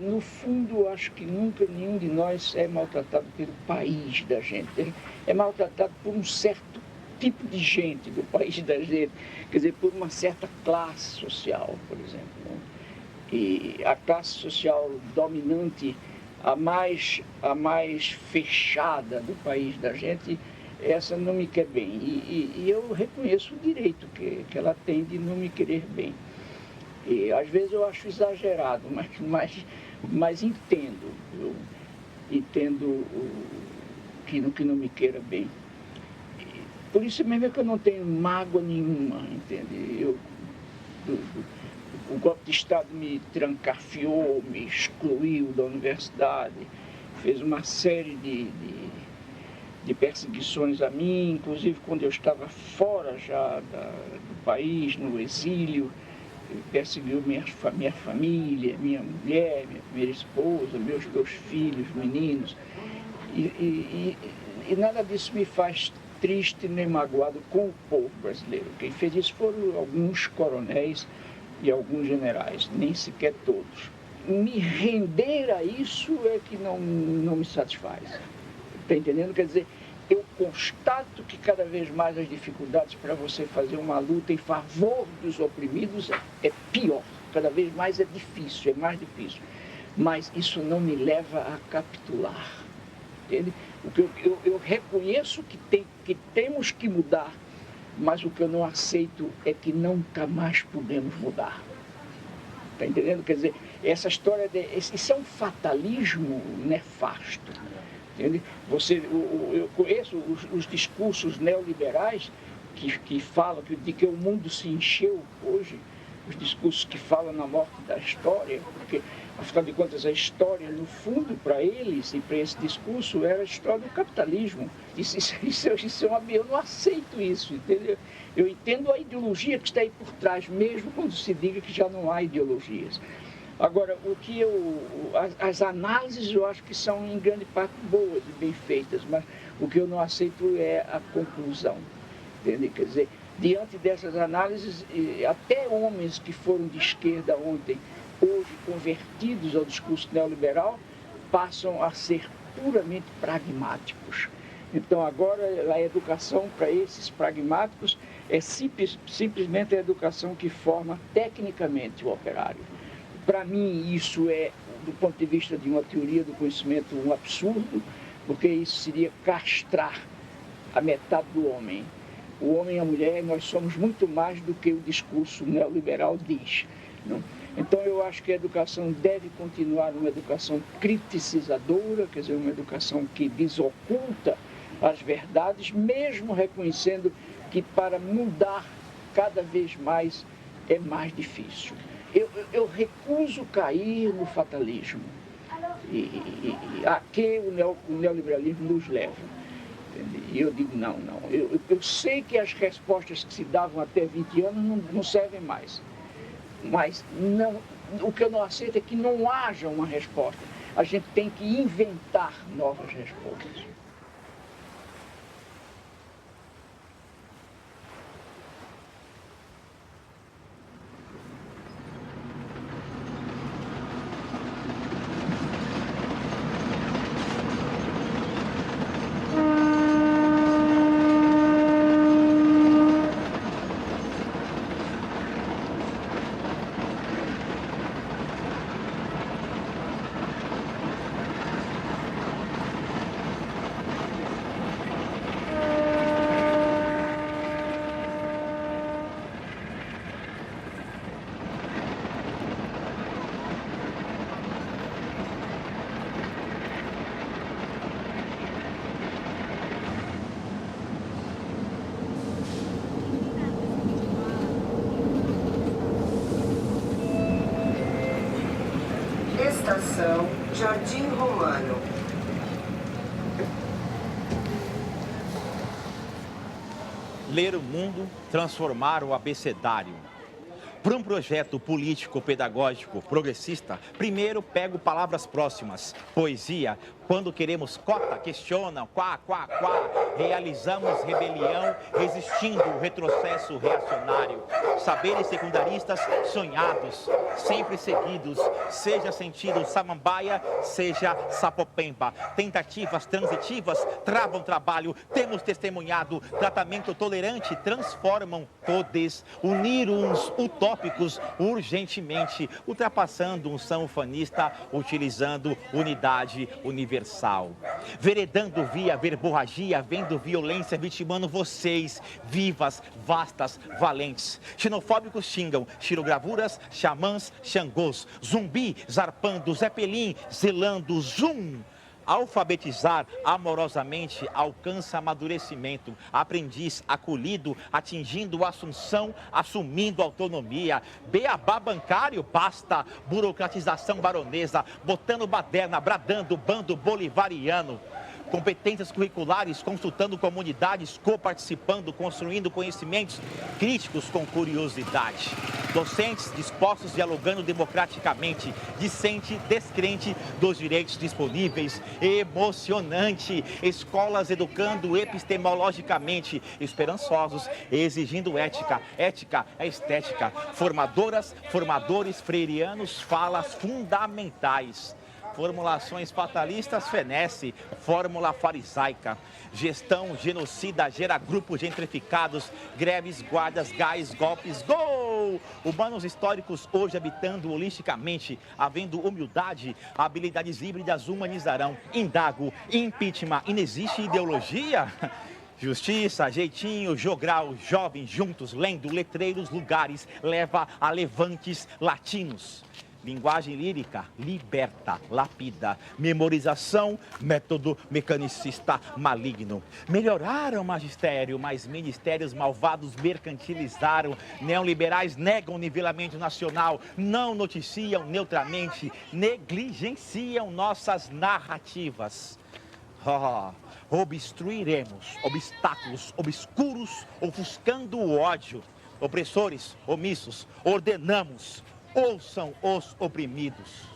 no fundo, acho que nunca nenhum de nós é maltratado pelo país da gente. É maltratado por um certo tipo de gente do país da gente, quer dizer, por uma certa classe social, por exemplo. Né? E a classe social dominante, a mais fechada do país da gente, essa não me quer bem. E eu reconheço o direito que ela tem de não me querer bem. E às vezes eu acho exagerado, mas entendo. Eu entendo que não me queira bem. Por isso mesmo é que eu não tenho mágoa nenhuma, entende? O golpe de Estado me trancafiou, me excluiu da universidade, fez uma série de perseguições a mim, inclusive quando eu estava fora já do país, no exílio, perseguiu minha família, minha mulher, minha primeira esposa, meus 2 filhos, meninos. E nada disso me faz triste nem magoado com o povo brasileiro. Quem fez isso foram alguns coronéis e alguns generais, nem sequer todos. Me render a isso é que não me satisfaz. Está entendendo? Quer dizer, eu constato que cada vez mais as dificuldades para você fazer uma luta em favor dos oprimidos é pior. Cada vez mais é difícil, é mais difícil. Mas isso não me leva a capitular. Entende? O que eu reconheço que temos que mudar, mas o que eu não aceito é que nunca mais podemos mudar. Está entendendo? Quer dizer, essa história, isso é um fatalismo nefasto. Entende? Eu conheço os discursos neoliberais que falam de que o mundo se encheu hoje, os discursos que falam na morte da história, porque, afinal de contas, a história, no fundo, para eles e para esse discurso, era a história do capitalismo. Eu não aceito isso, entendeu? Eu entendo a ideologia que está aí por trás, mesmo quando se diga que já não há ideologias. Agora, as análises eu acho que são em grande parte boas e bem feitas, mas o que eu não aceito é a conclusão, entende? Quer dizer, diante dessas análises, até homens que foram de esquerda ontem, hoje convertidos ao discurso neoliberal, passam a ser puramente pragmáticos. Então, agora, a educação para esses pragmáticos é simplesmente a educação que forma tecnicamente o operário. Para mim, isso é, do ponto de vista de uma teoria do conhecimento, um absurdo, porque isso seria castrar a metade do homem. O homem e a mulher, nós somos muito mais do que o discurso neoliberal diz. Não? Então, eu acho que a educação deve continuar uma educação criticizadora, quer dizer, uma educação que desoculta as verdades, mesmo reconhecendo que para mudar cada vez mais é mais difícil. Eu recuso cair no fatalismo a que o neoliberalismo nos leva. E eu digo, não. Eu sei que as respostas que se davam até 20 anos não servem mais. Mas o que eu não aceito é que não haja uma resposta. A gente tem que inventar novas respostas. Estação Jardim Romano. Ler o mundo, transformar o abecedário. Para um projeto político-pedagógico progressista, primeiro pego palavras próximas, poesia, Quando queremos cota, questionam, quá. Realizamos rebelião, resistindo o retrocesso reacionário. Saberes secundaristas sonhados, sempre seguidos, seja sentido samambaia, seja sapopemba. Tentativas transitivas travam trabalho, temos testemunhado. Tratamento tolerante transformam todos. Unir uns utópicos urgentemente, ultrapassando um sanfanista, utilizando unidade universal. Veredando via verborragia, vendo violência, vitimando vocês, vivas, vastas, valentes. Xenofóbicos xingam, xirogravuras, xamãs, xangôs, zumbi, zarpando, zeppelin, zelando, zoom. Alfabetizar amorosamente alcança amadurecimento. Aprendiz acolhido, atingindo assunção, assumindo autonomia. Beabá bancário, basta. Burocratização baronesa, botando baderna, bradando bando bolivariano. Competências curriculares, consultando comunidades, coparticipando, construindo conhecimentos críticos com curiosidade. Docentes dispostos, dialogando democraticamente, discente, descrente dos direitos disponíveis, emocionante. Escolas educando epistemologicamente, esperançosos, exigindo ética. Ética é estética. Formadoras, formadores freirianos, falas fundamentais. Formulações fatalistas fenece, fórmula farisaica. Gestão genocida gera grupos gentrificados, greves, guardas, gás, golpes, gol! Humanos históricos hoje habitando holisticamente, havendo humildade, habilidades híbridas humanizarão. Indago, impeachment, inexiste ideologia? Justiça, jeitinho, jogral, jovens juntos, lendo letreiros, lugares, leva a levantes latinos. Linguagem lírica, liberta, lapida. Memorização, método mecanicista maligno. Melhoraram o magistério, mas ministérios malvados mercantilizaram. Neoliberais negam o nivelamento nacional, não noticiam neutramente, negligenciam nossas narrativas. Obstruiremos obstáculos obscuros, ofuscando o ódio. Opressores, omissos, ordenamos. Ouçam os oprimidos.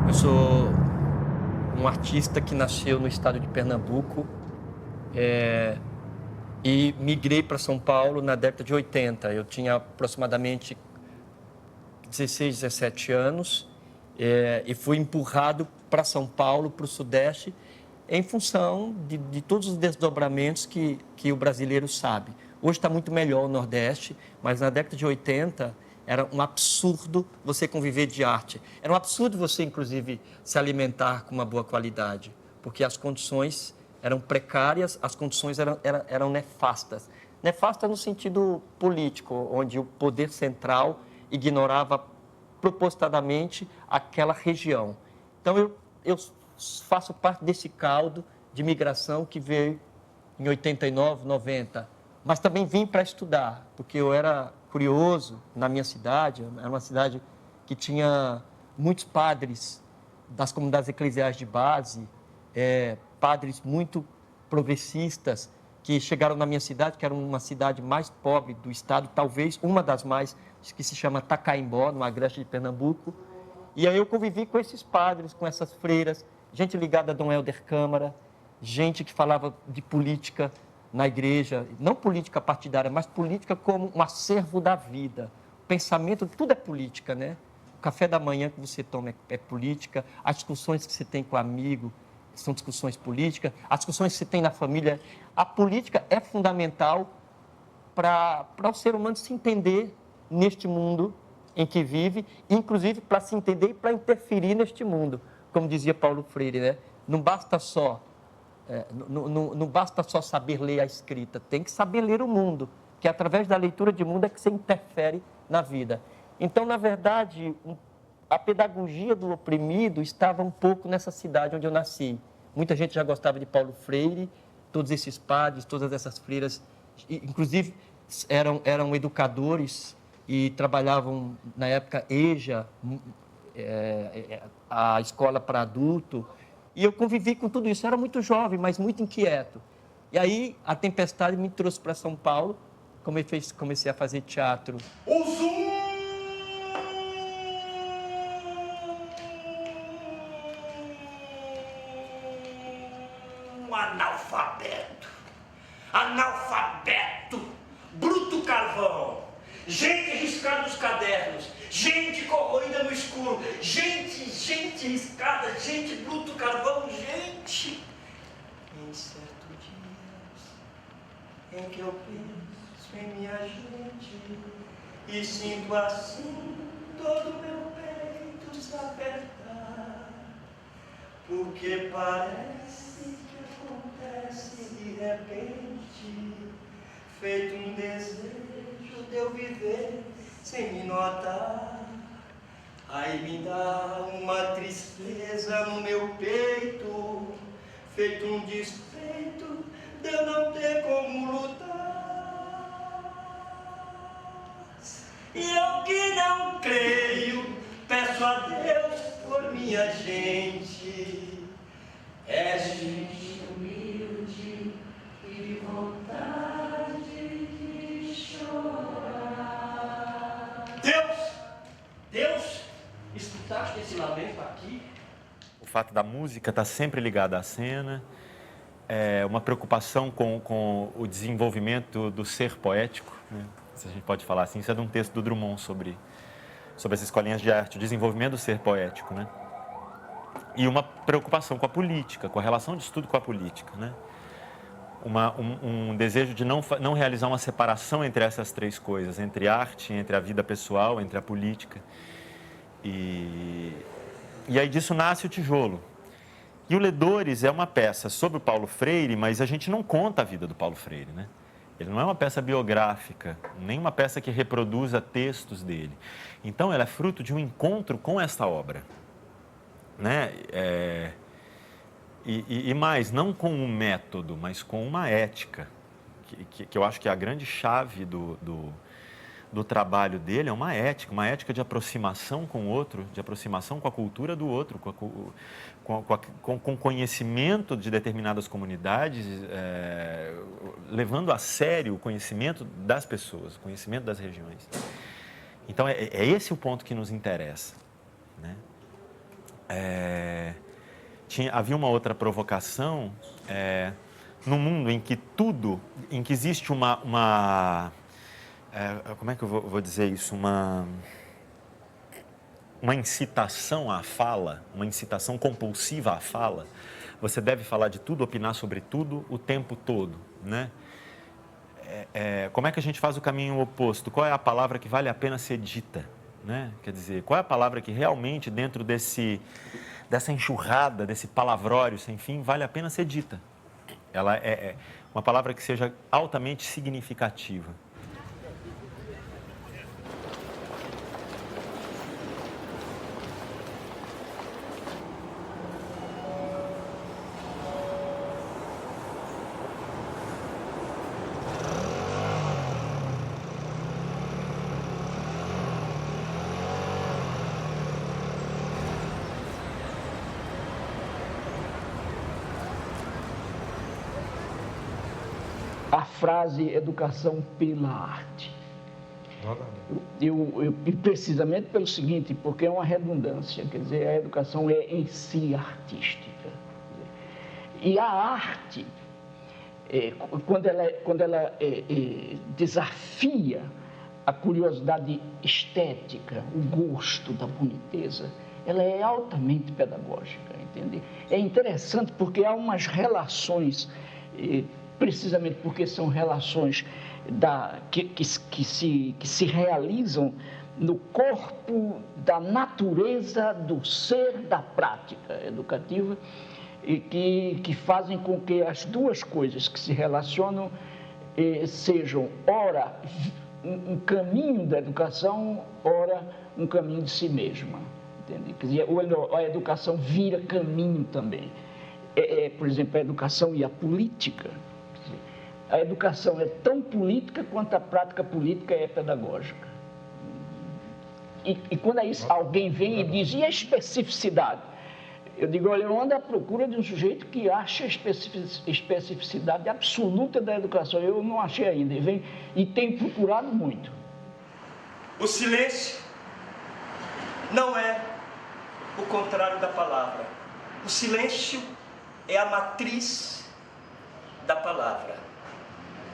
Eu sou um artista que nasceu no estado de Pernambuco e migrei para São Paulo na década de 80. Eu tinha aproximadamente 16, 17 anos e fui empurrado para São Paulo, para o Sudeste, em função de todos os desdobramentos que o brasileiro sabe. Hoje está muito melhor o Nordeste, mas na década de 80 era um absurdo você conviver de arte. Era um absurdo você, inclusive, se alimentar com uma boa qualidade, porque as condições eram precárias, as condições eram nefastas. Nefasta no sentido político, onde o poder central ignorava propositadamente aquela região. Então, eu faço parte desse caldo de migração que veio em 89, 90, mas também vim para estudar, porque eu era curioso na minha cidade. Era uma cidade que tinha muitos padres das comunidades eclesiais de base, padres muito progressistas que chegaram na minha cidade, que era uma cidade mais pobre do estado, talvez uma das mais, que se chama Tacaimbó, no agreste de Pernambuco. E aí eu convivi com esses padres, com essas freiras, gente ligada a Dom Helder Câmara, gente que falava de política na igreja, não política partidária, mas política como um acervo da vida. O pensamento, tudo é política, né? O café da manhã que você toma é política, as discussões que você tem com amigo são discussões políticas, as discussões que você tem na família. A política é fundamental para o ser humano se entender neste mundo em que vive, inclusive para se entender e para interferir neste mundo. Como dizia Paulo Freire, né? Não basta só saber ler a escrita, tem que saber ler o mundo, que através da leitura de mundo é que você interfere na vida. Então, na verdade, a pedagogia do oprimido estava um pouco nessa cidade onde eu nasci. Muita gente já gostava de Paulo Freire, todos esses padres, todas essas freiras, inclusive eram educadores e trabalhavam, na época, EJA, a escola para adulto, e eu convivi com tudo isso. Eu era muito jovem, mas muito inquieto. E aí a tempestade me trouxe para São Paulo, comecei a fazer teatro. Analfabeto, bruto carvão, gente riscada nos cadernos, gente corroída no escuro, gente riscada, gente bruto carvão, gente. Em certo dia em que eu penso em minha gente e sinto assim todo meu peito desapertar, porque parece que acontece de repente, feito um desejo de eu viver sem me notar. Aí me dá uma tristeza no meu peito, feito um despeito de eu não ter como lutar. E eu que não creio, peço a Deus por minha gente. É gente humilde e de vontade de chorar. Deus, escutaste esse lamento aqui? O fato da música estar sempre ligada à cena, uma preocupação com o desenvolvimento do ser poético, né? Se a gente pode falar assim, isso é de um texto do Drummond sobre as escolinhas de arte, o desenvolvimento do ser poético, né? E uma preocupação com a política, com a relação de estudo com a política, né? Um desejo de não realizar uma separação entre essas três coisas, entre arte, entre a vida pessoal, entre a política. E aí disso nasce o Tijolo. E o Ledores é uma peça sobre o Paulo Freire, mas a gente não conta a vida do Paulo Freire, né? Ele não é uma peça biográfica, nem uma peça que reproduza textos dele. Então, ela é fruto de um encontro com esta obra, né? E mais, não com um método, mas com uma ética, que eu acho que é a grande chave do trabalho dele, é uma ética de aproximação com o outro, de aproximação com a cultura do outro, com conhecimento de determinadas comunidades, levando a sério o conhecimento das pessoas, o conhecimento das regiões. Então, é esse o ponto que nos interessa, né? Havia uma outra provocação no mundo em que existe como é que eu vou dizer isso? Uma incitação à fala, uma incitação compulsiva à fala. Você deve falar de tudo, opinar sobre tudo o tempo todo, né? Como é que a gente faz o caminho oposto? Qual é a palavra que vale a pena ser dita, né? Quer dizer, qual é a palavra que realmente, dentro dessa enxurrada, desse palavrório sem fim, vale a pena ser dita? Ela é uma palavra que seja altamente significativa. A frase educação pela arte. E precisamente pelo seguinte, porque é uma redundância, quer dizer, a educação é em si artística. E a arte, quando ela desafia a curiosidade estética, o gosto da boniteza, ela é altamente pedagógica, entende? É interessante porque há umas relações, precisamente porque são relações que se realizam no corpo da natureza do ser da prática educativa e que fazem com que as duas coisas que se relacionam sejam, ora, um caminho da educação, ora, um caminho de si mesma. Entende? Quer dizer, a educação vira caminho também. Por exemplo, a educação e a política. A educação é tão política quanto a prática política é pedagógica. E quando alguém vem e diz, e a especificidade? Eu digo, olha, eu ando à procura de um sujeito que acha a especificidade absoluta da educação. Eu não achei ainda, e tenho procurado muito. O silêncio não é o contrário da palavra. O silêncio é a matriz da palavra.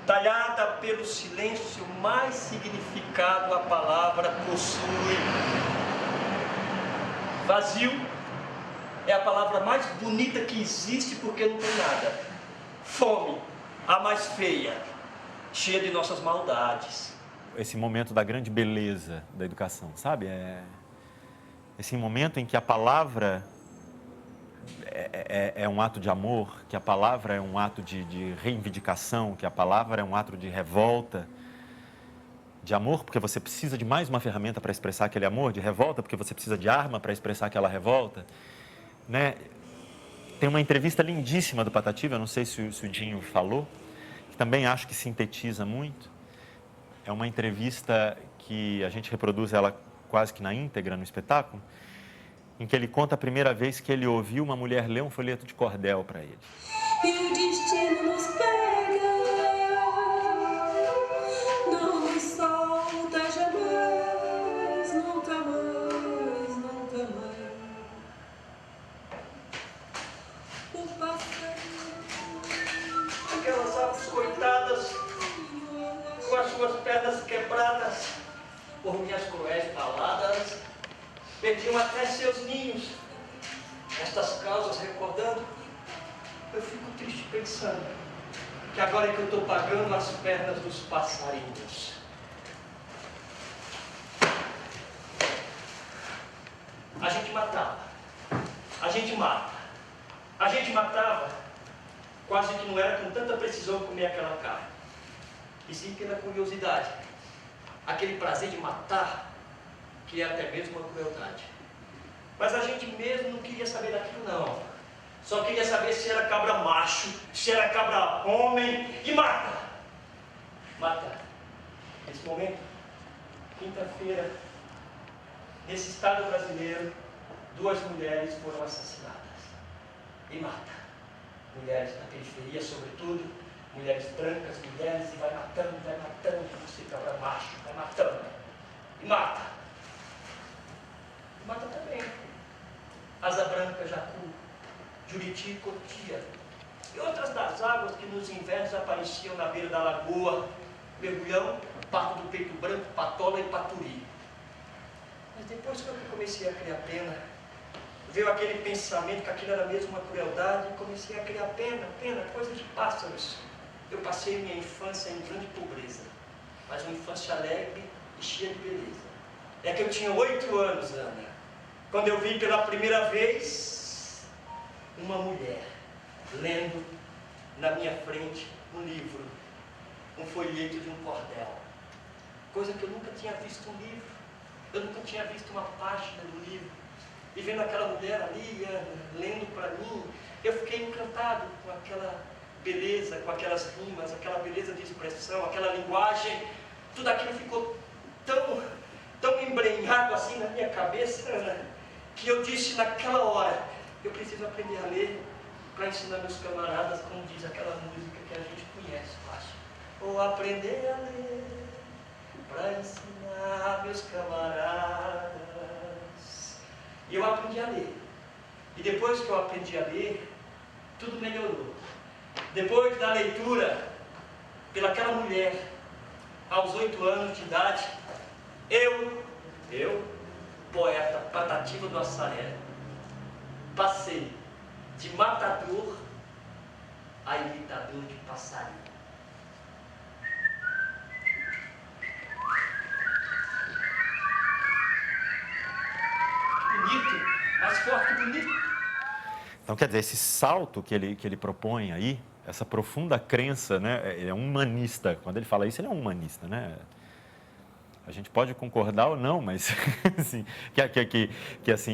Talhada pelo silêncio, mais significado a palavra possui. Vazio é a palavra mais bonita que existe porque não tem nada. Fome, a mais feia, cheia de nossas maldades. Esse momento da grande beleza da educação, sabe? Esse momento em que a palavra é um ato de amor, que a palavra é um ato de reivindicação, que a palavra é um ato de revolta, de amor porque você precisa de mais uma ferramenta para expressar aquele amor, de revolta porque você precisa de arma para expressar aquela revolta, né? Tem uma entrevista lindíssima do Patativa, eu não sei se o Dinho falou, que também acho que sintetiza muito. É uma entrevista que a gente reproduz ela quase que na íntegra no espetáculo, em que ele conta a primeira vez que ele ouviu uma mulher ler um folheto de cordel para ele. E o destino nos pega, não nos solta jamais, nunca mais, nunca mais. O passarinho, Aquelas aves coitadas, com as suas pernas quebradas por minhas cruéis baladas, perdiam até seus ninhos. Estas causas recordando, eu fico triste pensando que agora é que eu estou pagando as pernas dos passarinhos. A gente matava, a gente mata, a gente matava, quase que não era com tanta precisão comer aquela carne, e sim pela curiosidade, aquele prazer de matar, que é até mesmo uma crueldade. Mas a gente mesmo não queria saber daquilo não. Só queria saber se era cabra macho, se era cabra homem, e mata! Mata. Nesse momento, quinta-feira, nesse estado brasileiro, 2 mulheres foram assassinadas. E mata. Mulheres da periferia, sobretudo, mulheres brancas, mulheres, e vai matando, você cabra macho, vai matando. E mata. E mata também. Asa branca, jacu, juriti, cotia, e outras das águas que nos invernos apareciam na beira da lagoa, mergulhão, pato do peito branco, patola e paturi. Mas depois que eu comecei a criar pena, veio aquele pensamento que aquilo era mesmo uma crueldade, e comecei a criar pena, coisa de pássaros. Eu passei minha infância em grande pobreza, mas uma infância alegre e cheia de beleza. É que eu tinha 8 anos, Ana, quando eu vi pela primeira vez uma mulher lendo na minha frente um livro, um folheto de um cordel. Coisa que eu nunca tinha visto um livro, eu nunca tinha visto uma página do livro. E vendo aquela mulher ali, lendo para mim, eu fiquei encantado com aquela beleza, com aquelas rimas, aquela beleza de expressão, aquela linguagem. Tudo aquilo ficou tão embrenhado assim na minha cabeça, Ana, que eu disse naquela hora, eu preciso aprender a ler para ensinar meus camaradas, como diz aquela música que a gente conhece, eu acho. Vou aprender a ler para ensinar meus camaradas. E eu aprendi a ler. E depois que eu aprendi a ler, tudo melhorou. Depois da leitura pelaquela mulher, aos 8 anos de idade, eu, poeta Patativa do Assaré, passei de matador a imitador de passarinho. Bonito, mais forte que bonito. Então, quer dizer, esse salto que ele propõe aí, essa profunda crença, né? Ele é um humanista. Quando ele fala isso, ele é um humanista, né? A gente pode concordar ou não, mas assim,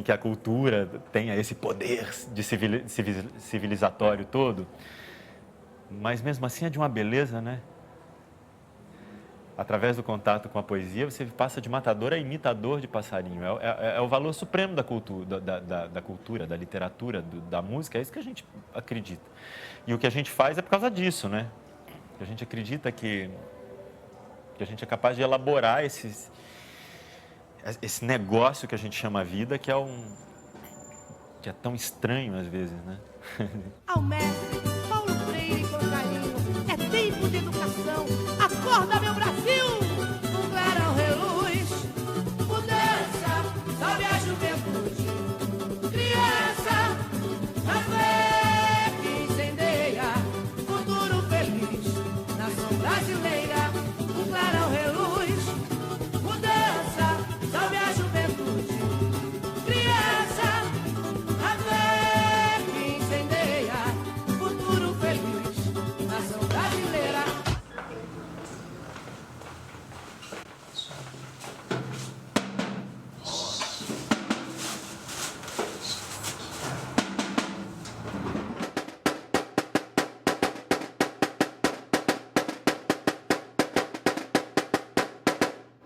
que a cultura tenha esse poder de civilizatório todo, mas mesmo assim é de uma beleza, né? através do contato com a poesia, você passa de matador a imitador de passarinho. É o valor supremo da cultura, da literatura, da música. É isso que a gente acredita. E o que a gente faz é por causa disso, né? A gente acredita que a gente é capaz de elaborar esse negócio que a gente chama vida, que é tão estranho às vezes, né? Ao mestre Paulo Freire com carinho, é tempo de educação. Acorda, meu Brasil! Um clarão reluz, mudança, salve a juventude. Criança, a fé que incendeia, futuro feliz, nação brasileira. Um clarão reluz, mudança, salve a juventude. Criança, a fé que incendeia, futuro feliz, nação brasileira.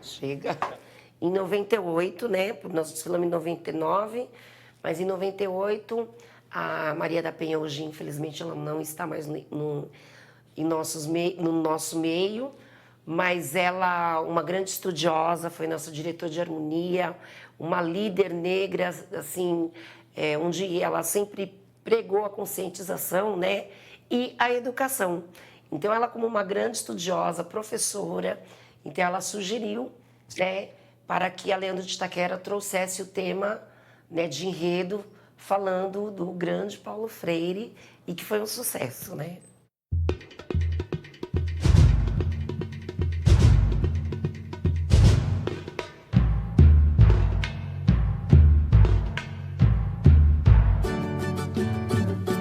Chega. Em 98, né? Nós desfilamos em 99, mas em 98 a Maria da Penha hoje, infelizmente, ela não está mais no nosso meio, mas ela, uma grande estudiosa, foi nossa diretora de harmonia, uma líder negra, assim, onde ela sempre pregou a conscientização, né? E a educação. Então, ela, como uma grande estudiosa, professora, então ela sugeriu, né, para que a Leandro de Itaquera trouxesse o tema, né, de enredo, falando do grande Paulo Freire, e que foi um sucesso, né?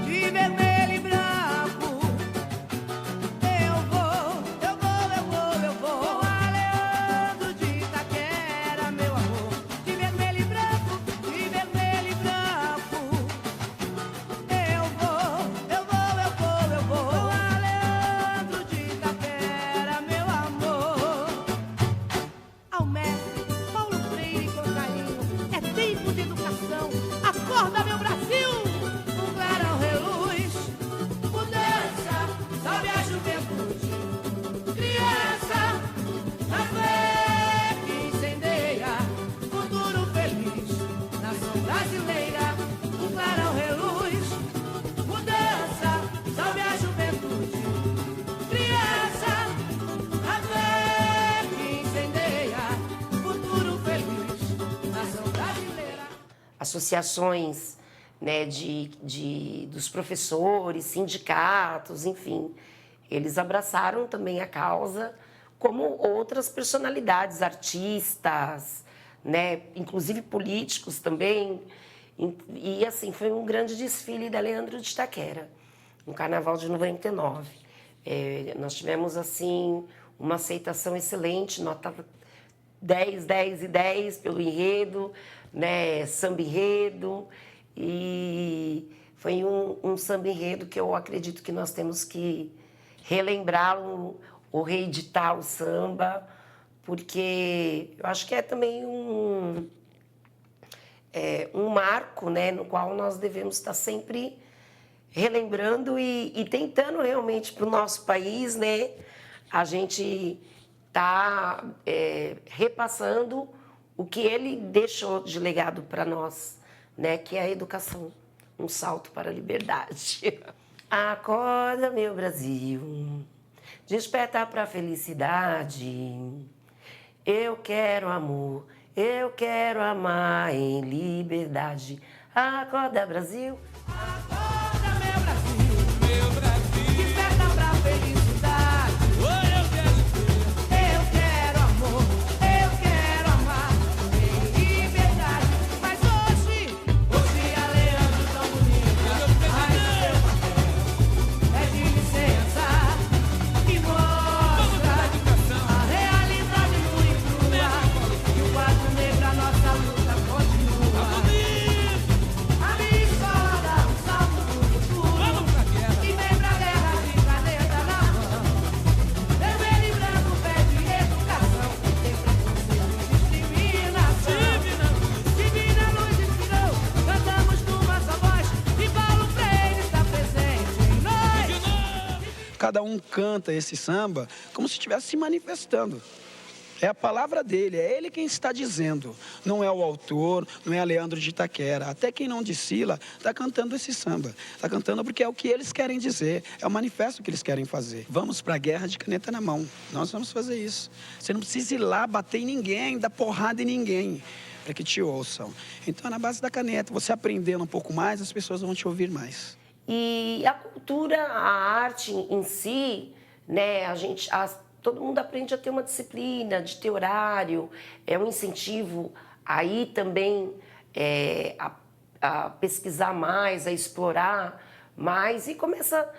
De vermelho e branco, eu vou a Leandro de Itaquera, meu amor. De vermelho e branco, eu vou a Leandro de Itaquera, meu amor. Ao mestre Paulo Freire com carinho, é tempo de educação. Acorda, meu Brasil! Um clarão reluz, mudança, salve a juventude. Criança, a fé que incendeia, futuro feliz, nação brasileira. Um clarão reluz, mudança, salve a juventude. Criança, a fé que incendeia, futuro feliz, nação brasileira. Associações, né, dos professores, sindicatos, enfim, eles abraçaram também a causa, como outras personalidades, artistas, né, inclusive políticos também. E assim, foi um grande desfile da Leandro de Itaquera, no Carnaval de 99. Nós tivemos, assim, uma aceitação excelente, nota 10, 10 e 10 pelo enredo, né, samba enredo, e foi um samba enredo que eu acredito que nós temos que relembrá-lo ou reeditar o samba, porque eu acho que é também um marco, né, no qual nós devemos estar sempre relembrando e tentando realmente para o nosso país, né, a gente tá repassando o que ele deixou de legado para nós, né, que é a educação, um salto para a liberdade. Acorda, meu Brasil, desperta para a felicidade. Eu quero amor, eu quero amar em liberdade. Acorda, Brasil. Acorda, meu Brasil, desperta pra felicidade. Eu quero amor, eu quero amar em liberdade. Mas hoje a Leandro tão bonita, ai, seu papel é de licença e mostra a realidade nua e crua. E o quadro negro, a nossa luta continua. A minha escola dá um salto no futuro. cada um canta esse samba como se estivesse se manifestando. É a palavra dele, é ele quem está dizendo. Não é o autor, não é a Leandro de Itaquera. Até quem não desfila está cantando esse samba. Está cantando porque é o que eles querem dizer, é o manifesto que eles querem fazer. Vamos para a guerra de caneta na mão. Nós vamos fazer isso. Você não precisa ir lá bater em ninguém, dar porrada em ninguém, para que te ouçam. Então, é na base da caneta. Você aprendendo um pouco mais, as pessoas vão te ouvir mais. E a cultura, a arte em si, né, todo mundo aprende a ter uma disciplina, de ter horário, é um incentivo aí também a pesquisar mais, a explorar mais e começa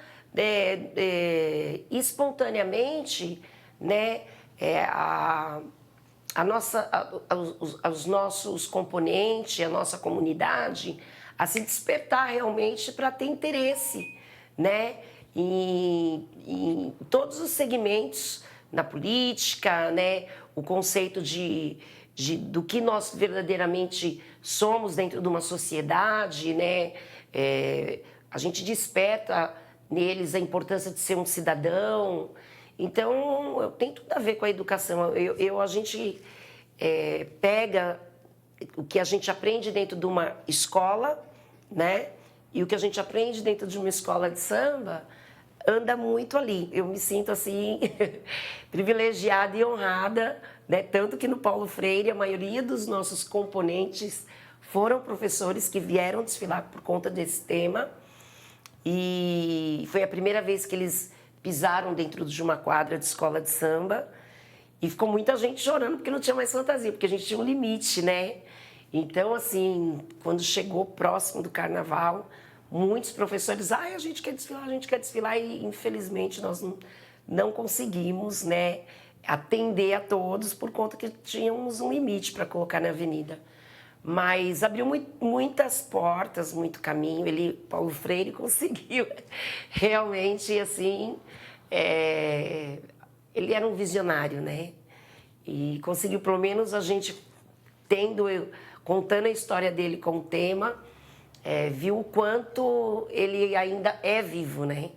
espontaneamente, né, os nossos componentes, a nossa comunidade, a se despertar realmente para ter interesse, né, em todos os segmentos, na política, né, o conceito do que nós verdadeiramente somos dentro de uma sociedade, né, a gente desperta neles a importância de ser um cidadão. Então, tem tudo a ver com a educação. A gente pega o que a gente aprende dentro de uma escola, né, e o que a gente aprende dentro de uma escola de samba anda muito ali. Eu me sinto, assim, privilegiada e honrada, né? Tanto que no Paulo Freire, a maioria dos nossos componentes foram professores que vieram desfilar por conta desse tema. E foi a primeira vez que eles pisaram dentro de uma quadra de escola de samba. E ficou muita gente chorando porque não tinha mais fantasia, porque a gente tinha um limite, né? Então, assim, quando chegou próximo do carnaval, muitos professores, a gente quer desfilar, e infelizmente nós não conseguimos, né, atender a todos por conta que tínhamos um limite para colocar na avenida. Mas abriu muitas portas, muito caminho. Paulo Freire conseguiu realmente, assim, ele era um visionário, né? E conseguiu, pelo menos, a gente contando a história dele com o tema, viu o quanto ele ainda é vivo, né?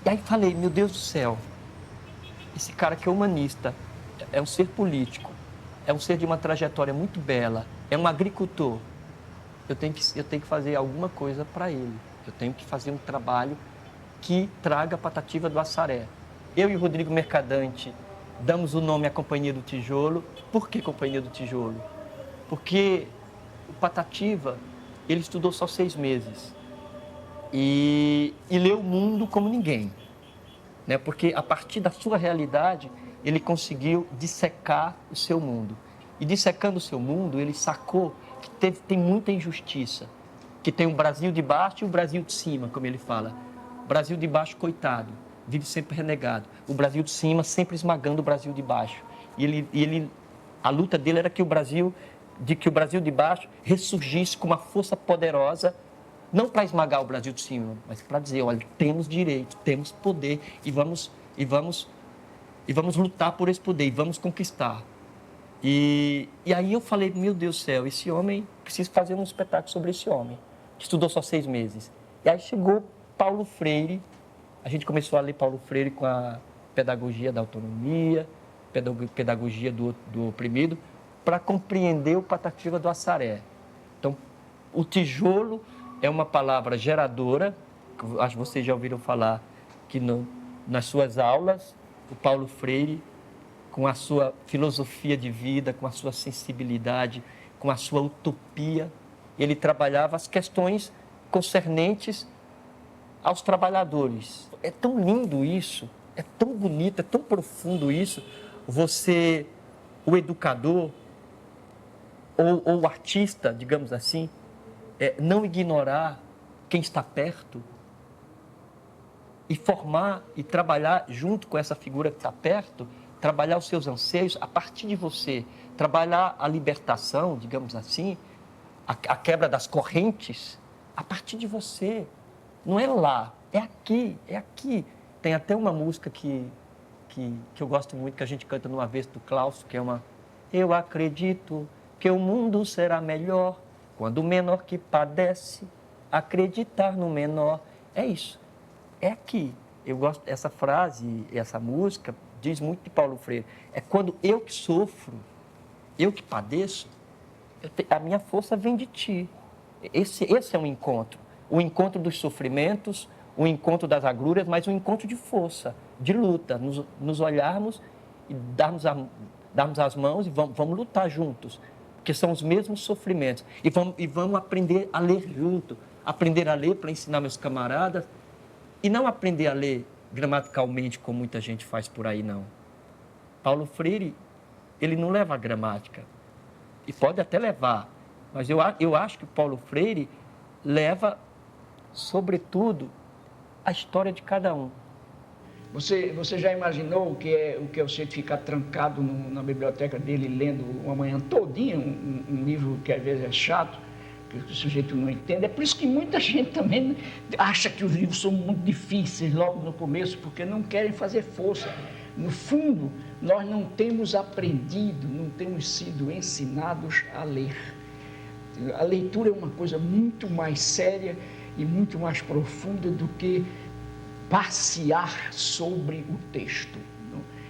E aí falei, meu Deus do céu, esse cara que é humanista, é um ser político, é um ser de uma trajetória muito bela, é um agricultor. Eu tenho que fazer alguma coisa para ele. Eu tenho que fazer um trabalho que traga a Patativa do Assaré. Eu e o Rodrigo Mercadante damos o nome à Companhia do Tijolo. Por que Companhia do Tijolo? Porque o Patativa, ele estudou só 6 meses. E leu o mundo como ninguém, né? Porque a partir da sua realidade ele conseguiu dissecar o seu mundo, e dissecando o seu mundo ele sacou que tem muita injustiça, que tem o Brasil de baixo e o Brasil de cima, como ele fala. O Brasil de baixo, coitado, vive sempre renegado, o Brasil de cima sempre esmagando o Brasil de baixo, a luta dele era que o Brasil de baixo ressurgisse com uma força poderosa, não para esmagar o Brasil de cima, mas para dizer, olha, temos direito, temos poder e vamos lutar por esse poder e vamos conquistar. E aí eu falei, meu Deus do céu, esse homem, preciso fazer um espetáculo sobre esse homem, que estudou só 6 meses. E aí chegou Paulo Freire, a gente começou a ler Paulo Freire com a pedagogia da autonomia, pedagogia do oprimido, para compreender o Patativa do Assaré. Então, o tijolo é uma palavra geradora, acho que vocês já ouviram falar que nas suas aulas, o Paulo Freire, com a sua filosofia de vida, com a sua sensibilidade, com a sua utopia, ele trabalhava as questões concernentes aos trabalhadores. É tão lindo isso, é tão bonito, é tão profundo isso. Você, o educador ou o artista, digamos assim, não ignorar quem está perto e formar e trabalhar junto com essa figura que está perto, trabalhar os seus anseios a partir de você, trabalhar a libertação, digamos assim, a quebra das correntes a partir de você. Não é lá, é aqui, é aqui. Tem até uma música que eu gosto muito, que a gente canta numa vez do Klaus, que é uma... Eu acredito que o mundo será melhor quando o menor que padece acreditar no menor. É isso, é aqui. Eu gosto dessa frase, essa música diz muito de Paulo Freire. É quando eu que sofro, eu que padeço, a minha força vem de ti. Esse é um encontro. O encontro dos sofrimentos, o encontro das agruras, mas um encontro de força, de luta. Nos olharmos e darmos as mãos e vamos lutar juntos. Porque são os mesmos sofrimentos. E vamos aprender a ler junto. Aprender a ler para ensinar meus camaradas. E não aprender a ler gramaticalmente, como muita gente faz por aí, não. Paulo Freire, ele não leva a gramática. E pode até levar. Mas eu acho que Paulo Freire leva, sobretudo, a história de cada um. Você já imaginou o que é você ficar trancado na biblioteca dele lendo uma manhã todinha um livro que às vezes é chato, que o sujeito não entende? É por isso que muita gente também acha que os livros são muito difíceis logo no começo, porque não querem fazer força. No fundo, nós não temos aprendido, não temos sido ensinados a ler. A leitura é uma coisa muito mais séria e muito mais profunda do que passear sobre o texto.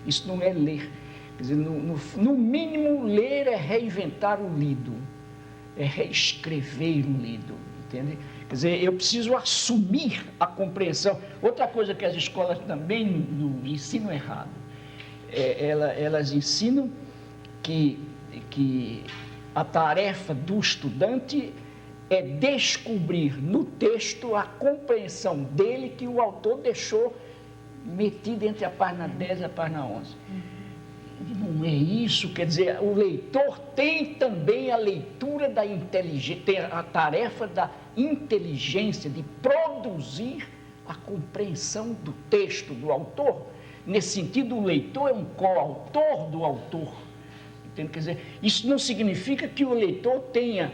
Isso não é ler. Quer dizer, no mínimo, ler é reinventar o lido, é reescrever o lido, entende? Quer dizer, eu preciso assumir a compreensão. Outra coisa que as escolas também no ensinam errado, elas ensinam que a tarefa do estudante é descobrir no texto a compreensão dele que o autor deixou metida entre a página 10 e a página 11. Não é isso, quer dizer, o leitor tem também a leitura da inteligência, tem a tarefa da inteligência, de produzir a compreensão do texto do autor. Nesse sentido, o leitor é um coautor do autor. Entende? Quer dizer, isso não significa que o leitor tenha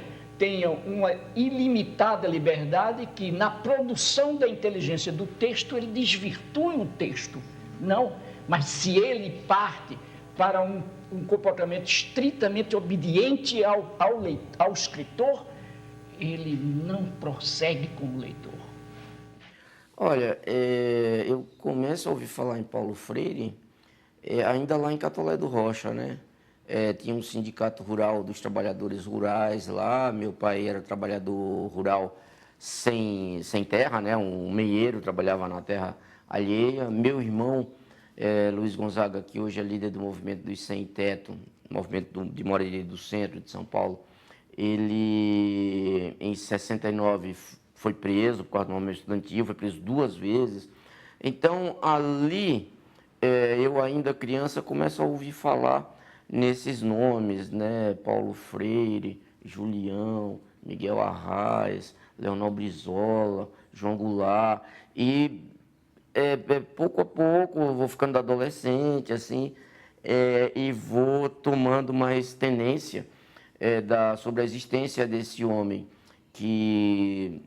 uma ilimitada liberdade, que na produção da inteligência do texto ele desvirtue o texto. Não, mas se ele parte para um comportamento estritamente obediente ao escritor, ele não prossegue como leitor. Olha, eu começo a ouvir falar em Paulo Freire ainda lá em Catolé do Rocha, né? Tinha um sindicato rural dos trabalhadores rurais lá. Meu pai era trabalhador rural sem terra, né? Um meieiro, trabalhava na terra alheia. Meu irmão, Luiz Gonzaga, que hoje é líder do movimento dos Sem Teto, movimento de moradia do centro de São Paulo, ele, em 69, foi preso por causa do movimento estudantil, foi preso 2 vezes. Então, ali, eu ainda criança começo a ouvir falar nesses nomes, né? Paulo Freire, Julião, Miguel Arraes, Leonel Brizola, João Goulart. E pouco a pouco eu vou ficando adolescente, assim, e vou tomando mais tenência sobre a existência desse homem, que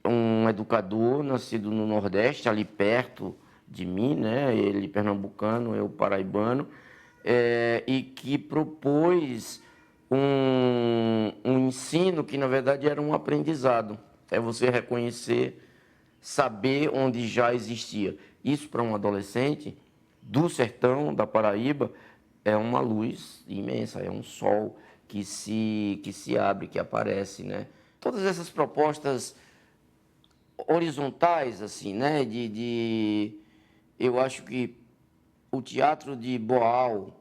um educador nascido no Nordeste, ali perto de mim, né? Ele pernambucano, eu paraibano, e que propôs um ensino que, na verdade, era um aprendizado. É você reconhecer, saber onde já existia. Isso, para um adolescente, do sertão, da Paraíba, é uma luz imensa, é um sol que se abre, que aparece, né? Todas essas propostas horizontais, assim, né? Eu acho que o teatro de Boal,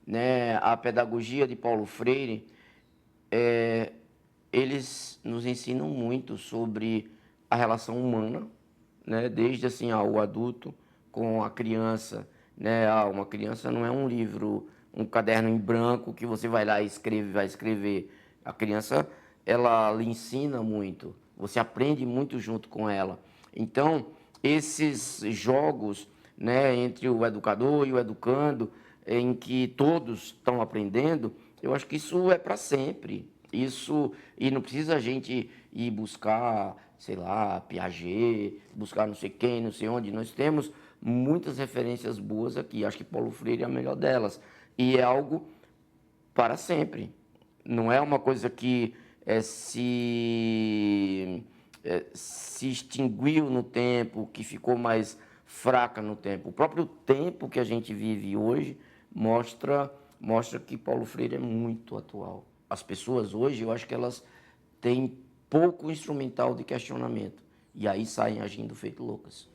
né? A pedagogia de Paulo Freire, eles nos ensinam muito sobre a relação humana, né? Desde assim, o adulto com a criança, né? Uma criança não é um livro, um caderno em branco que você vai lá e vai escrever. A criança, ela lhe ensina muito, você aprende muito junto com ela. Então, esses jogos, né, entre o educador e o educando, em que todos estão aprendendo, eu acho que isso é para sempre. E não precisa a gente ir buscar, sei lá, Piaget, buscar não sei quem, não sei onde. Nós temos muitas referências boas aqui. Acho que Paulo Freire é a melhor delas. E é algo para sempre. Não é uma coisa que se extinguiu no tempo, que ficou mais fraca no tempo. O próprio tempo que a gente vive hoje mostra que Paulo Freire é muito atual. As pessoas hoje, eu acho que elas têm pouco instrumental de questionamento. E aí saem agindo feito loucas.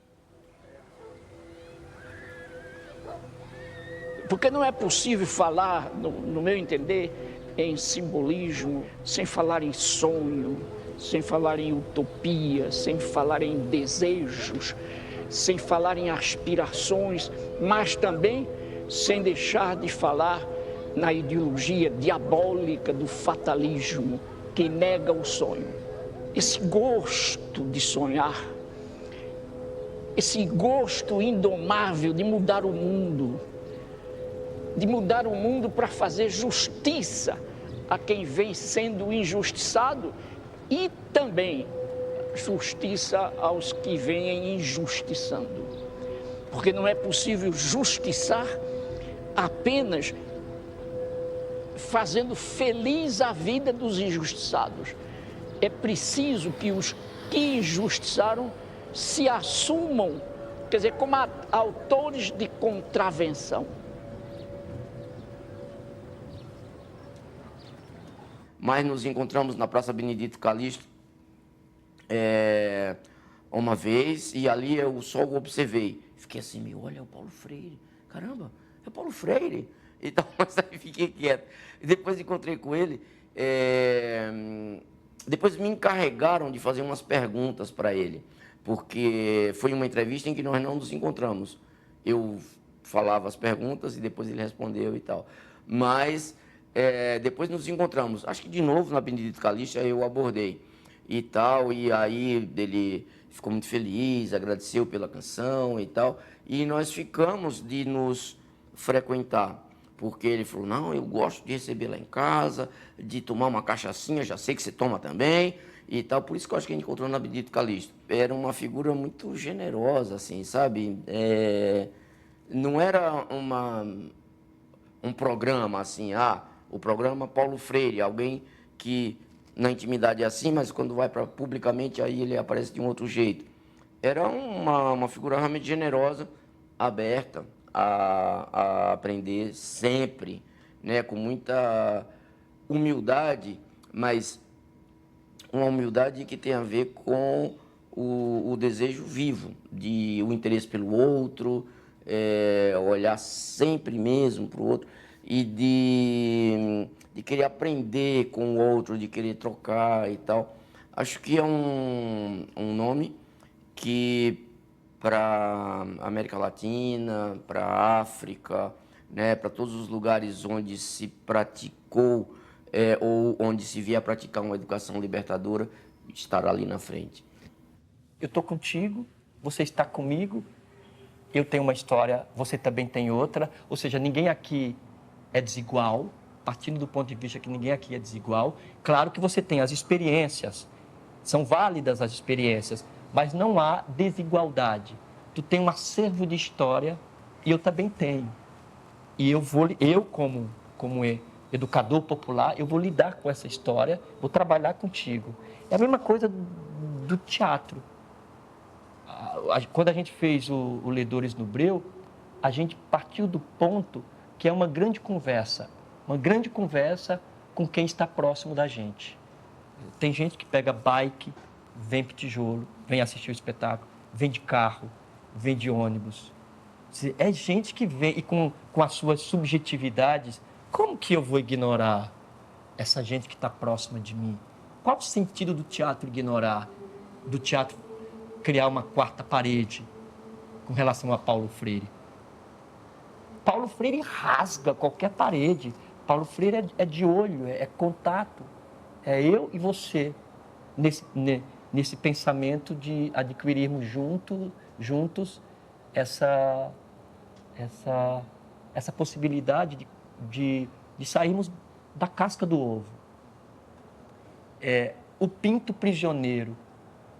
Porque não é possível falar, no meu entender, em simbolismo, sem falar em sonho, sem falar em utopia, sem falar em desejos, sem falar em aspirações, mas também sem deixar de falar na ideologia diabólica do fatalismo que nega o sonho. Esse gosto de sonhar, esse gosto indomável de mudar o mundo para fazer justiça a quem vem sendo injustiçado e também justiça aos que vêm injustiçando. Porque não é possível justiçar apenas fazendo feliz a vida dos injustiçados. É preciso que os que injustiçaram se assumam, quer dizer, como autores de contravenção. Mas nos encontramos na Praça Benedito Calixto uma vez, e ali eu só o observei. Fiquei assim, olha, é o Paulo Freire. Caramba, é o Paulo Freire. Então, mas aí fiquei quieto. E depois encontrei com ele. Depois me encarregaram de fazer umas perguntas para ele, porque foi uma entrevista em que nós não nos encontramos. Eu falava as perguntas e depois ele respondeu e tal. Mas depois nos encontramos. Acho que de novo na Benedito Calixto eu abordei e tal. E aí ele ficou muito feliz, agradeceu pela canção e tal. E nós ficamos de nos frequentar. Porque ele falou, não, eu gosto de receber lá em casa, de tomar uma cachaçinha, já sei que você toma também, e tal. Por isso que eu acho que a gente encontrou na Benedito Calixto. Era uma figura muito generosa, assim, sabe? Não era um programa, assim, o programa Paulo Freire, alguém que na intimidade é assim, mas quando vai para publicamente, aí ele aparece de um outro jeito. Era uma figura realmente generosa, aberta a aprender sempre, né, com muita humildade, mas uma humildade que tem a ver com o desejo vivo, o interesse pelo outro, olhar sempre mesmo para o outro e de querer aprender com o outro, de querer trocar e tal. Acho que é um nome que para a América Latina, para a África, né, para todos os lugares onde se praticou ou onde se via praticar uma educação libertadora, estará ali na frente. Eu estou contigo, você está comigo, eu tenho uma história, você também tem outra, ou seja, ninguém aqui é desigual, partindo do ponto de vista que ninguém aqui é desigual. Claro que você tem as experiências, são válidas as experiências, mas não há desigualdade. Tu tem um acervo de história e eu também tenho. E eu como educador popular, eu vou lidar com essa história, vou trabalhar contigo. É a mesma coisa do teatro. Quando a gente fez o Ledores no Breu, a gente partiu do ponto que é uma grande conversa com quem está próximo da gente. Tem gente que pega bike, vem para o tijolo, vem assistir o espetáculo, vem de carro, vem de ônibus. É gente que vem e com as suas subjetividades. Como que eu vou ignorar essa gente que está próxima de mim? Qual o sentido do teatro ignorar? Do teatro criar uma quarta parede com relação a Paulo Freire? Paulo Freire rasga qualquer parede. Paulo Freire é de olho, é contato. É eu e você nesse pensamento de adquirirmos juntos essa possibilidade de sairmos da casca do ovo. O pinto prisioneiro,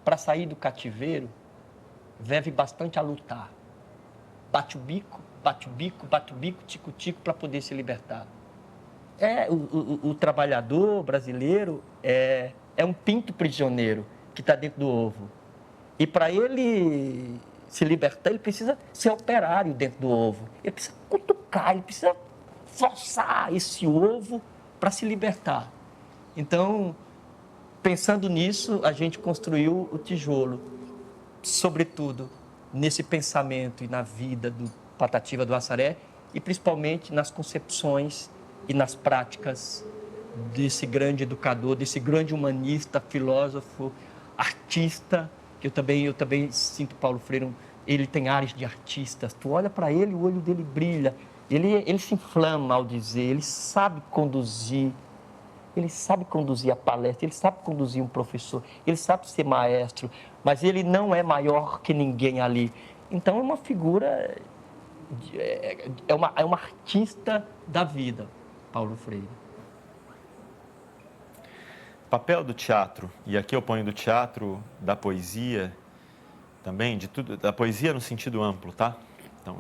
para sair do cativeiro, deve bastante a lutar. Bate o bico, tico-tico, para poder se libertar. O trabalhador brasileiro é um pinto prisioneiro que está dentro do ovo. E para ele se libertar, ele precisa ser operário dentro do ovo. Ele precisa cutucar, ele precisa forçar esse ovo para se libertar. Então, pensando nisso, a gente construiu o tijolo, sobretudo nesse pensamento e na vida do Patativa do Assaré, e principalmente nas concepções e nas práticas desse grande educador, desse grande humanista, filósofo, artista, que eu também sinto Paulo Freire, ele tem ares de artista. Tu olha para ele, o olho dele brilha, ele se inflama ao dizer, ele sabe conduzir a palestra, ele sabe conduzir um professor, ele sabe ser maestro, mas ele não é maior que ninguém ali. Então é uma figura, é uma artista da vida, Paulo Freire. Papel do teatro, e aqui eu ponho do teatro, da poesia, também, de tudo, da poesia no sentido amplo, tá? Então,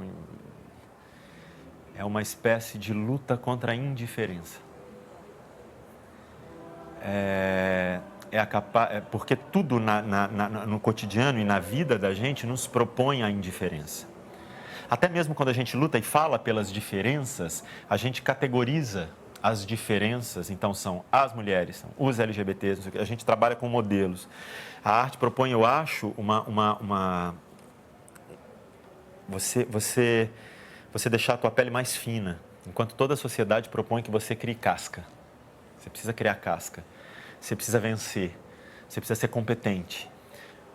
é uma espécie de luta contra a indiferença. Porque tudo no cotidiano e na vida da gente nos propõe a indiferença. Até mesmo quando a gente luta e fala pelas diferenças, a gente categoriza as diferenças. Então, são as mulheres, são os LGBTs, a gente trabalha com modelos. A arte propõe, eu acho, você deixar a tua pele mais fina, enquanto toda a sociedade propõe que você crie casca. Você precisa criar casca, você precisa vencer, você precisa ser competente,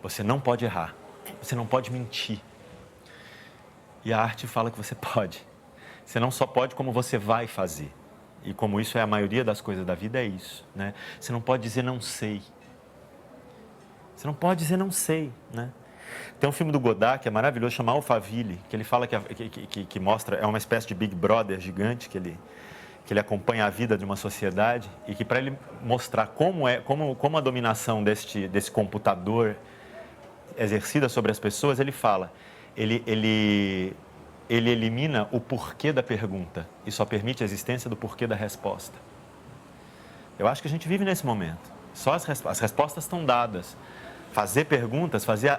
você não pode errar, você não pode mentir. E a arte fala que você pode. Você não só pode, como você vai fazer. E como isso é a maioria das coisas da vida, é isso, né? Você não pode dizer não sei. Você não pode dizer não sei, né? Tem um filme do Godard que é maravilhoso, chama Alphaville, que ele fala que mostra, é uma espécie de Big Brother gigante, que ele acompanha a vida de uma sociedade e que para ele mostrar como a dominação desse computador exercida sobre as pessoas, ele fala, ele elimina o porquê da pergunta e só permite a existência do porquê da resposta. Eu acho que a gente vive nesse momento. Só as respostas estão dadas. Fazer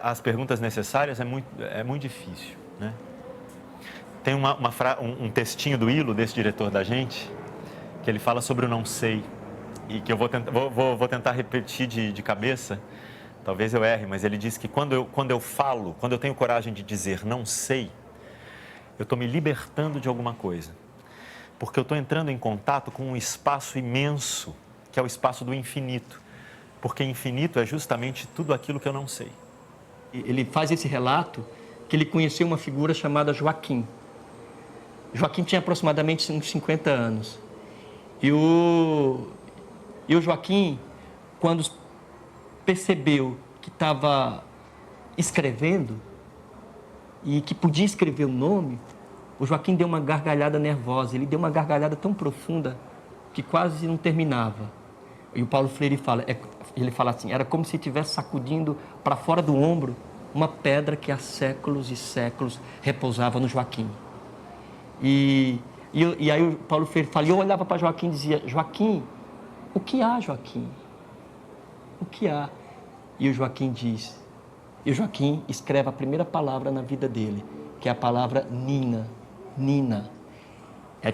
as perguntas necessárias é muito difícil, né? Tem um textinho do Ilo, desse diretor da gente, que ele fala sobre o não sei e que eu vou tentar repetir de cabeça. Talvez eu erre, mas ele diz que quando eu tenho coragem de dizer não sei, eu estou me libertando de alguma coisa. Porque eu estou entrando em contato com um espaço imenso, que é o espaço do infinito. Porque infinito é justamente tudo aquilo que eu não sei. Ele faz esse relato que ele conheceu uma figura chamada Joaquim. Joaquim tinha aproximadamente uns 50 anos. E o Joaquim, quando percebeu que estava escrevendo e que podia escrever o nome, o Joaquim deu uma gargalhada nervosa. Ele deu uma gargalhada tão profunda que quase não terminava. E o Paulo Freire fala assim, era como se estivesse sacudindo para fora do ombro uma pedra que há séculos e séculos repousava no Joaquim. E aí o Paulo Freire fala, eu olhava para Joaquim e dizia, Joaquim, o que há, Joaquim? O que há? E o Joaquim escreve a primeira palavra na vida dele, que é a palavra Nina. Nina.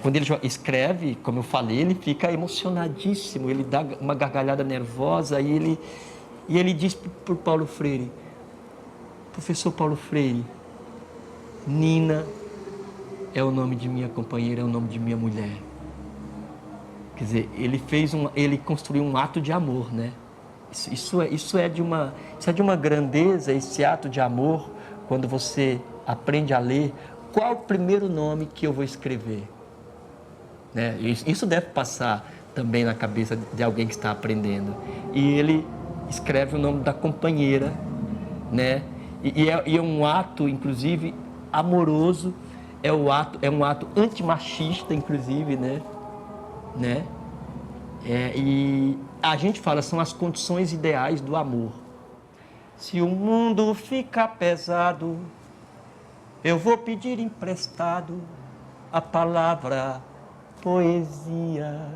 Quando ele escreve, como eu falei, ele fica emocionadíssimo, ele dá uma gargalhada nervosa e ele diz para o Paulo Freire, professor Paulo Freire, Nina é o nome de minha companheira, é o nome de minha mulher. Quer dizer, ele construiu um ato de amor, né? Isso é de uma grandeza, esse ato de amor, quando você aprende a ler, qual o primeiro nome que eu vou escrever? Né? Isso deve passar também na cabeça de alguém que está aprendendo. E ele escreve o nome da companheira, né? E é um ato, inclusive, amoroso, é um ato antimachista, inclusive, né? E a gente fala, são as condições ideais do amor. Se o mundo ficar pesado, eu vou pedir emprestado a palavra poesia.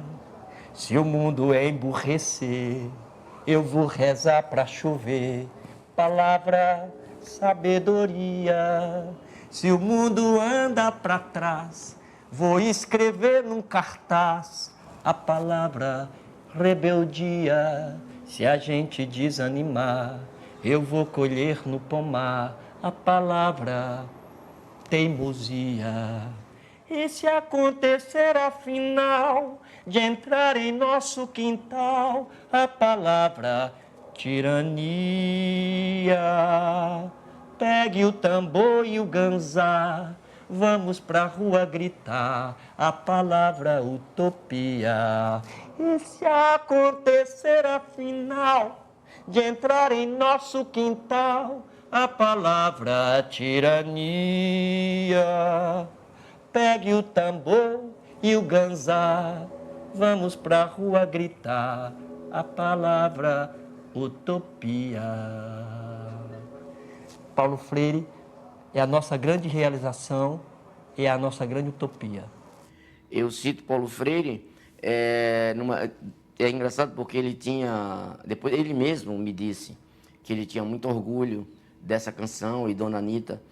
Se o mundo emburrecer, eu vou rezar para chover palavra sabedoria. Se o mundo anda para trás, vou escrever num cartaz a palavra rebeldia. Se a gente desanimar, eu vou colher no pomar a palavra teimosia. E se acontecer afinal de entrar em nosso quintal a palavra tirania, pegue o tambor e o ganzá, vamos pra rua gritar a palavra utopia. E se acontecer afinal de entrar em nosso quintal a palavra tirania, pegue o tambor e o ganzá, vamos pra rua gritar a palavra utopia. Paulo Freire é a nossa grande realização, é a nossa grande utopia. Eu cito Paulo Freire, é engraçado porque ele tinha, depois ele mesmo me disse que ele tinha muito orgulho dessa canção, e Dona Anita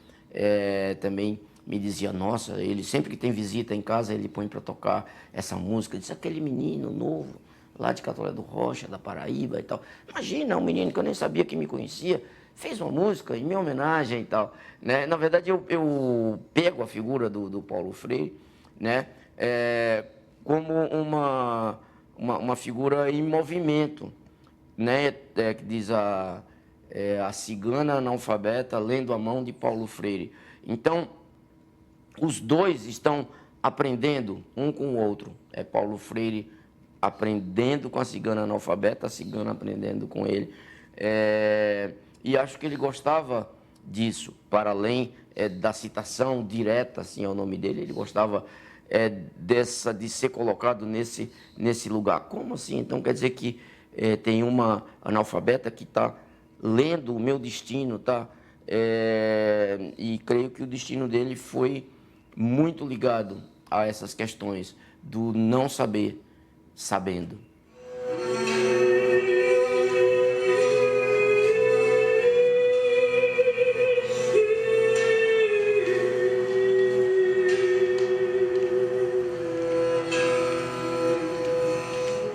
também me dizia, nossa, ele sempre que tem visita em casa, ele põe para tocar essa música. Disse, aquele menino novo, lá de Catolé do Rocha, da Paraíba e tal. Imagina, um menino que eu nem sabia que me conhecia, fez uma música em minha homenagem e tal. Né? Na verdade, eu pego a figura do Paulo Freire, né? Como uma figura em movimento, né? Que diz a cigana analfabeta lendo a mão de Paulo Freire. Então, os dois estão aprendendo um com o outro. É Paulo Freire aprendendo com a cigana analfabeta, a cigana aprendendo com ele. E acho que ele gostava disso, para além da citação direta assim, ao nome dele, ele gostava de ser colocado nesse lugar. Como assim? Então quer dizer que tem uma analfabeta que está lendo o meu destino, tá? E creio que o destino dele foi muito ligado a essas questões do não saber, sabendo.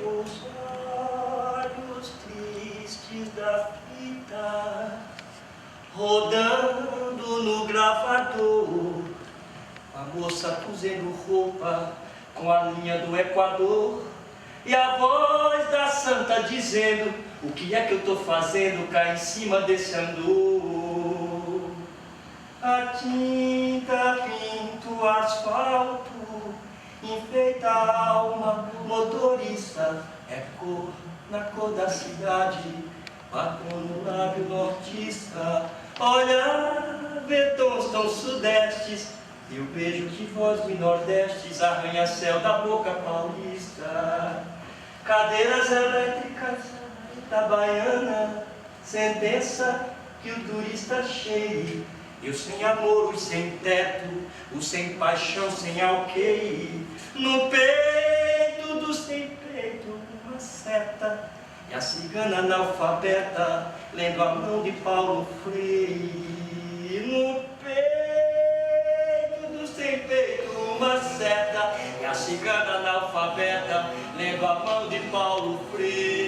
Os olhos tristes da fita rodando no gravador, a moça cozendo roupa com a linha do Equador, e a voz da santa dizendo, o que é que eu tô fazendo cá em cima desse andor? A tinta pinta o asfalto, enfeita a alma, motorista, é cor na cor da cidade, batom no lábio nortista, olha, vê tons tão sudestes, e o beijo de voz me nordestes, arranha-céu da boca paulista, cadeiras elétricas da baiana, sentença que o turista cheire, eu sem amor, os sem teto, os sem paixão, sem alqueire, no peito do sem peito, uma seta, e a cigana analfabeta, lendo a mão de Paulo Freire, no peito analfabeta, lendo a mão de Paulo Freire.